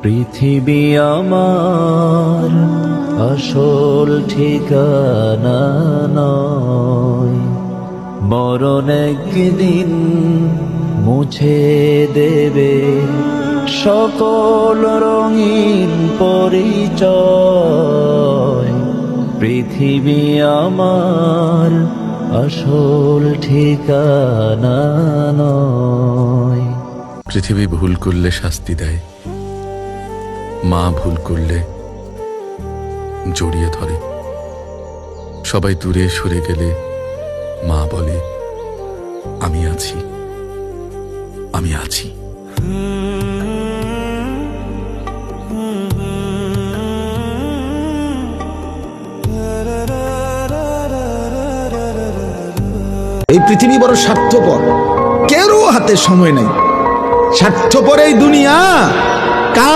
পৃথিবী আমার আসল ঠিকানা নয়, মরণ একদিন মুছে দেবে সকল রঙিন পরিচয়। পৃথিবী আমার আসল ঠিকানা নয়। পৃথিবী ভুল করলে শাস্তি দেয়, মা ভুল করলে জড়িয়ে ধরে। সবাই দূরে সরে গেলে মা বলে, আমি আছি, আমি আছি। এই পৃথিবী বড় স্বার্থপর, কেউ হাতে সময় নাই। স্বার্থপর এই দুনিয়া,